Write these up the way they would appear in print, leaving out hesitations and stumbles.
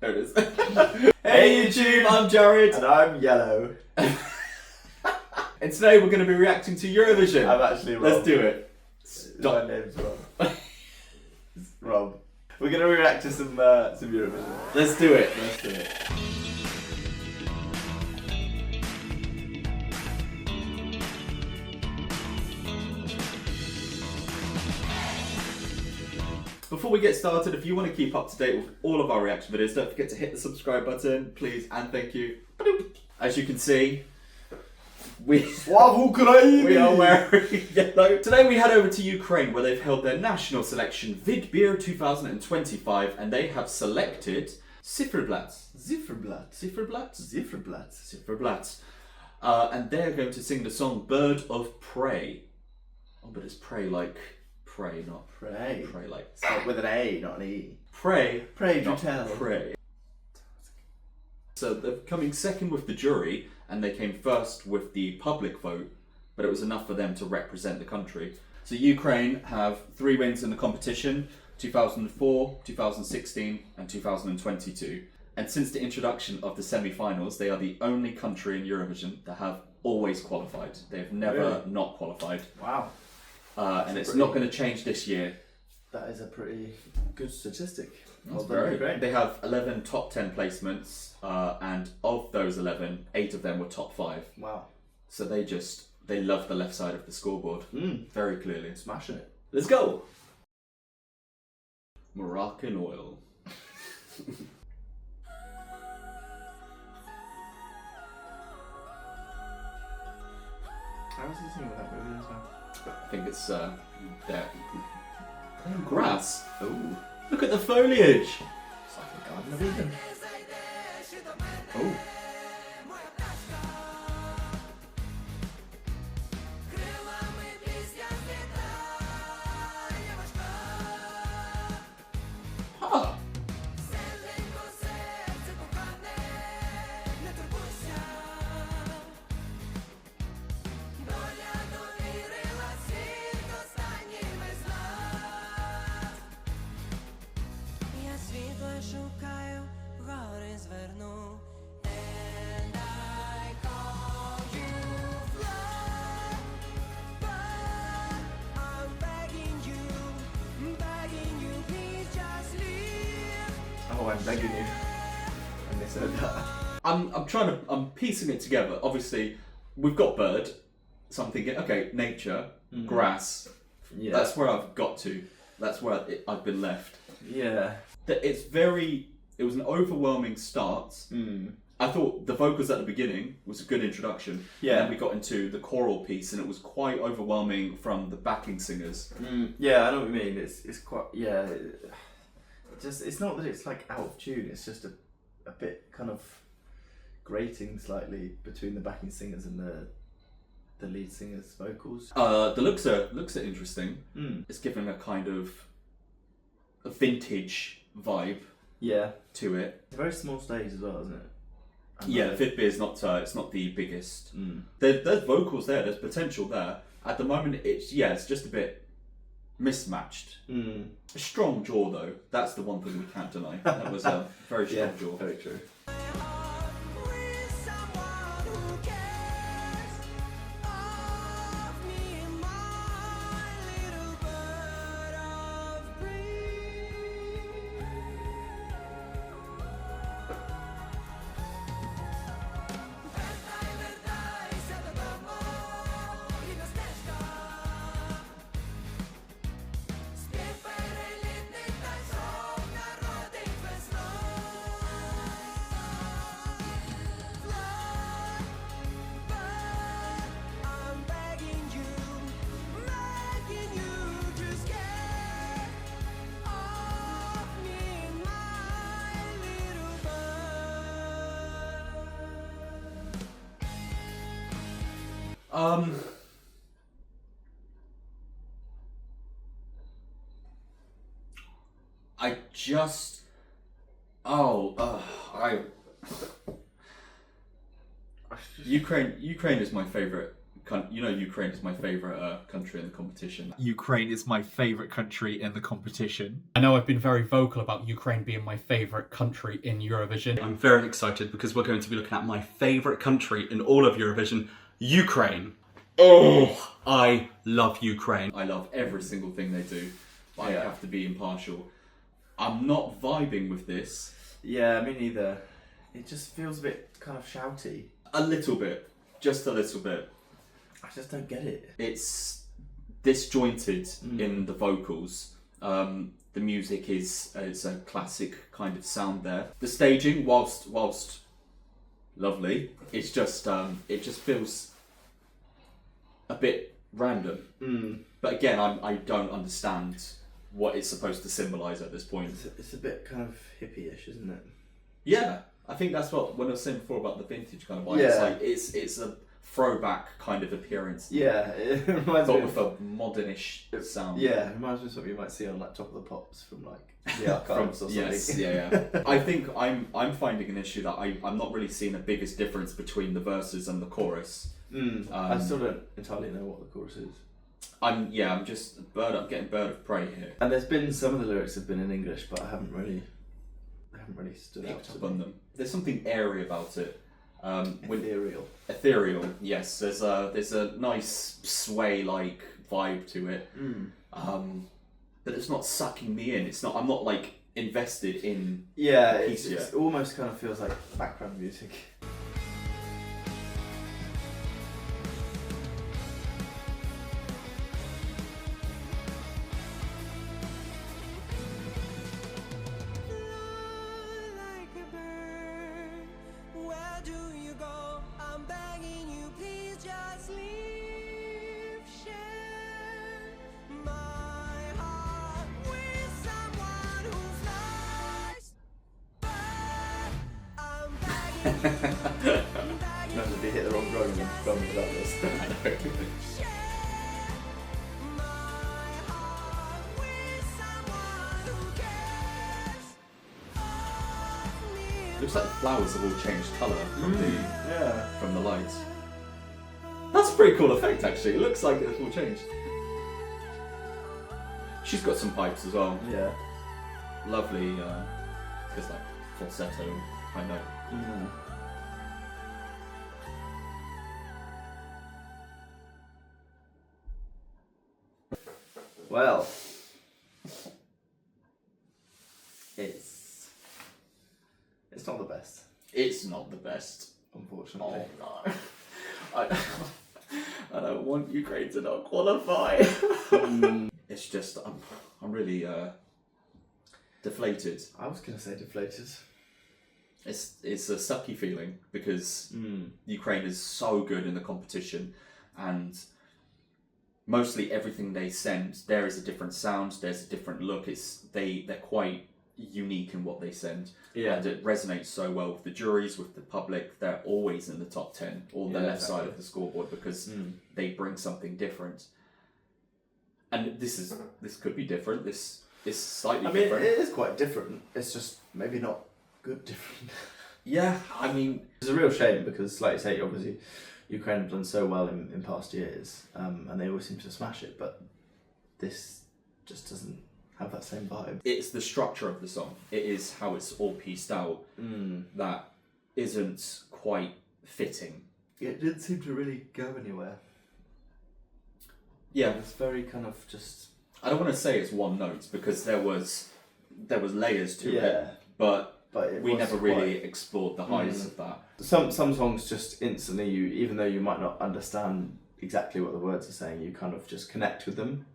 There it is. Hey YouTube, I'm Jaryd. And I'm yellow. And today we're going to be reacting to Eurovision. I'm actually Rob. Let's do it. My name's Rob. It's Rob. We're going to react to some Eurovision. Let's do it. Let's do it. Before we get started, if you want to keep up to date with all of our reaction videos, don't forget to hit the subscribe button, please, and thank you. As you can see, we are wearing yellow. Today we head over to Ukraine, where they've held their national selection Vidbeer 2025, and they have selected Ziferblat. And they're going to sing the song Bird of Prey. Oh, but it's prey like prey, not Pray. prey like. Spelled with an A, not an E. Pray. Pray, do not tell. Pray. So they're coming second with the jury, and they came first with the public vote, but it was enough for them to represent the country. So Ukraine have 3 wins in the competition, 2004, 2016 and 2022. And since the introduction of the semi-finals, they are the only country in Eurovision that have always qualified. They've never Really? not qualified. Wow. And it's not going to change this year. That is a pretty good statistic. That's Well done, very Ukraine. They have 11 top 10 placements, and of those 11, 8 of them were top 5. Wow. So they love the left side of the scoreboard very clearly. Smashing it. Let's go! Moroccan oil. How is he singing that movie as well? I think it's there. Grass. Oh. Look at the foliage. It's like a Garden of Eden. Oh. Huh. Шукаю, гори зверну, and I call you fly, but I'm begging you, please just leave. Oh, I'm begging you. I misheard that. I'm piecing it together. Obviously, we've got bird, so I'm thinking, okay, nature, grass. Yeah. That's where I've got to. That's where I've been left. Yeah. It was an overwhelming start. I thought the vocals at the beginning was a good introduction. Yeah. And then we got into the choral piece, and it was quite overwhelming from the backing singers. Yeah, I know what you mean. It's quite, yeah. It's not that it's like out of tune. It's just a bit kind of grating slightly between the backing singers and the lead singer's vocals. The looks are interesting. It's giving a kind of a vintage vibe Yeah. to it. It's a very small stage as well, isn't it? Yeah, Vidbeer is not it's not the biggest. There's vocals there. There's potential there. At the moment, it's just a bit mismatched. A strong jaw though. That's the one thing we can't deny. That was a very strong jaw. Very true. With someone who cares of me, my little bird of prey. Вертай, сяду домой, рідна стежка. Спів перелітних пташок народить весною. Fly, but I'm begging you, just get off me, my little bird. I just Ukraine is my favorite Ukraine is my favourite country in the competition. Ukraine is my favourite country in the competition. I know I've been very vocal about Ukraine being my favourite country in Eurovision. I'm very excited because we're going to be looking at my favourite country in all of Eurovision, Ukraine. Oh, I love Ukraine. I love every single thing they do, but Yeah. I have to be impartial. I'm not vibing with this. Yeah, me neither. It just feels a bit kind of shouty. A little bit. Just a little bit. I just don't get it. It's disjointed in the vocals. The music is it's a classic kind of sound there. The staging, whilst lovely, it's just it just feels a bit random. But again, I don't understand what it's supposed to symbolise at this point. It's a bit kind of hippie-ish, isn't it? Yeah, I think that's what when I was saying before about the vintage kind of vibe. Yeah. It's like it's a throwback kind of appearance, Yeah, it reminds but me with of... a modernish sound. Yeah, it reminds me of something you might see on like Top of the Pops from like the archives or something. Yes, yeah. I think I'm finding an issue that I'm not really seeing the biggest difference between the verses and the chorus. I still don't entirely know what the chorus is. I'm just getting bird of prey here. And there's been some of the lyrics have been in English, but I haven't really stood out Picked to up on them. There's something airy about it. Ethereal. Ethereal, yes. There's a nice sway-like vibe to it. But it's not sucking me in. I'm not like invested in. Yeah, the piece it yet. almost kind of feels like background music. Like a bird, where do you go? I'm begging you, please just leave. Share my heart with someone who flies. But I'm begging you, Imagine if you hit the wrong drum and drum without this. share my heart with someone who cares of me. Looks like the flowers have all changed colour Yeah. from the lights. That's a pretty cool effect, actually. It looks like it's all changed. She's got some pipes as well. Yeah. Lovely, just like falsetto, high note. Well, it's not the best, It's not the best. unfortunately. Oh no. I don't want Ukraine to not qualify. It's just I'm really deflated. I was gonna say deflated. It's a sucky feeling because Ukraine is so good in the competition, and mostly everything they send, there is a different sound, there's a different look. They're quite unique in what they send. Yeah. And it resonates so well with the juries, with the public. They're always in the top 10 or the Yeah, left side exactly. of the scoreboard because they bring something different. And this could be different. This is slightly I mean, different. it is quite different. It's just maybe not good different. Yeah, I mean, It's a real shame because, like you say, obviously Ukraine have done so well in past years, and they always seem to smash it. But this just doesn't have that same vibe. it's the structure of the song. It is how it's all pieced out that isn't quite fitting. It didn't seem to really go anywhere. Yeah, It's very kind of just I don't want to say it's one note because there was layers to Yeah. it, but it we was never really quite- explored the highs of that. Some songs just instantly even though you might not understand exactly what the words are saying, you kind of just connect with them.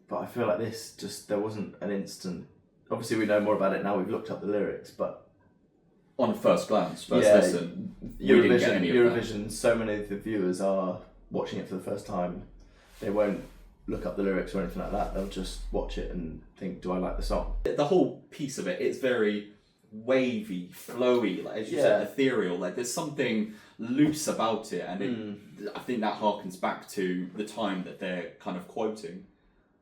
But I feel like there wasn't an instant. Obviously, we know more about it now. We've looked up the lyrics, but On first glance, first Yeah, listen, we didn't get any of that. Eurovision. So many of the viewers are watching it for the first time. They won't look up the lyrics or anything like that. They'll just watch it and think, "Do I like the song?" The whole piece of it's very wavy, flowy, like as you said, ethereal. Like there's something loose about it, and I think that harkens back to the time that they're kind of quoting,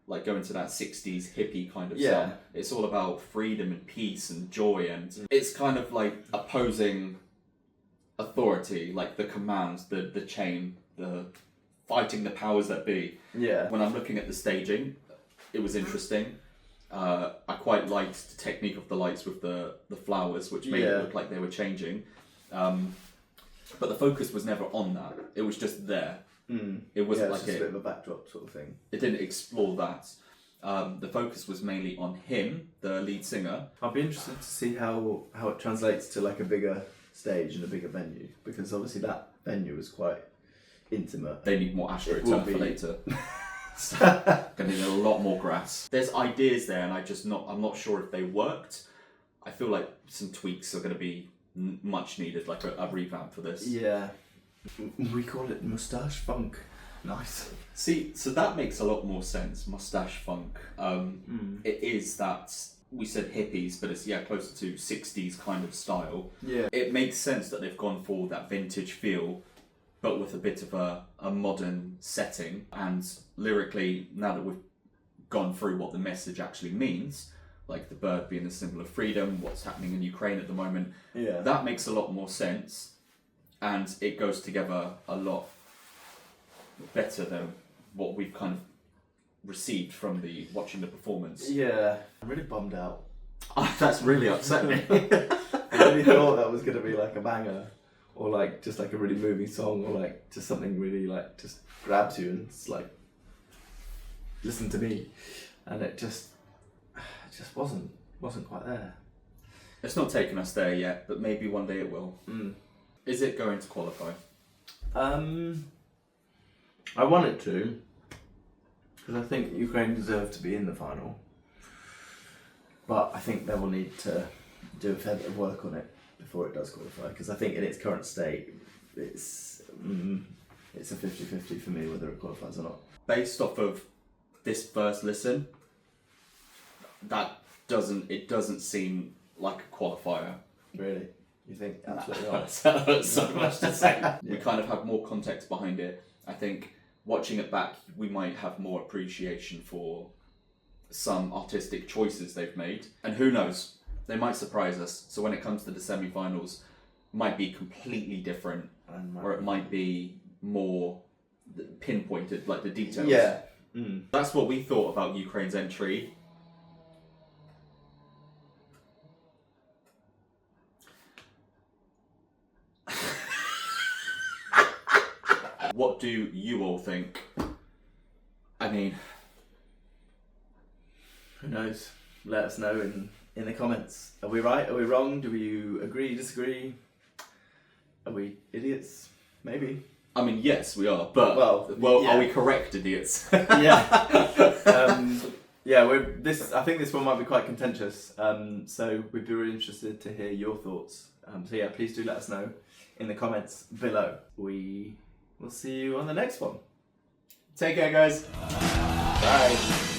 like going to that 60s hippie kind of stuff. It's all about freedom and peace and joy, and it's kind of like opposing authority, like the commands, the chain, the fighting the powers that be. Yeah. When I'm looking at the staging, it was interesting. I quite liked the technique of the lights with the flowers, which made it look like they were changing. But the focus was never on that. It was just there. It wasn't like just a bit of a backdrop sort of thing. It didn't explore that. The focus was mainly on him, the lead singer. I'll be interested to see how it translates to like a bigger stage and a bigger venue, because obviously that venue was quite intimate. They need more AstroTurf for later. Gonna need a lot more grass. There's ideas there, and I'm not sure if they worked. I feel like some tweaks are gonna be much needed, like a revamp for this. Yeah. We call it moustache funk. Nice. See, so that makes a lot more sense. Mustache funk. It is that we said hippies, but it's closer to 60s kind of style. Yeah. It makes sense that they've gone for that vintage feel, but with a bit of a modern setting. And lyrically, now that we've gone through what the message actually means, like the bird being a symbol of freedom, what's happening in Ukraine at the moment, that makes a lot more sense, and it goes together a lot better than what we've kind of received from watching the performance. Yeah. I'm really bummed out. That's really upset me. I really thought that was going to be like a banger, or like just like a really moving song, or like just something really like just grabs you and it's like, listen to me, and it just wasn't quite there. It's not taken us there yet, but maybe one day it will. Is it going to qualify? I want it to, because I think Ukraine deserve to be in the final. But I think they will need to do a fair bit of work on it before it does qualify, because I think in its current state, it's a 50-50 for me whether it qualifies or not. Based off of this first listen, it doesn't seem like a qualifier. Really? You think absolutely not? That's so much to say. We kind of have more context behind it. I think watching it back, we might have more appreciation for some artistic choices they've made. And who knows, they might surprise us. So when it comes to the semi-finals, might be completely different, or it might be more pinpointed, like the details. Yeah. That's what we thought about Ukraine's entry. What do you all think? I mean, Who knows? Let us know in the comments. Are we right? Are we wrong? Do you agree, disagree? Are we idiots? Maybe. I mean, yes, we are. But are we correct, idiots? Yeah. I think this one might be quite contentious. So we'd be really interested to hear your thoughts. Please do let us know in the comments below. We'll see you on the next one. Take care, guys. Bye.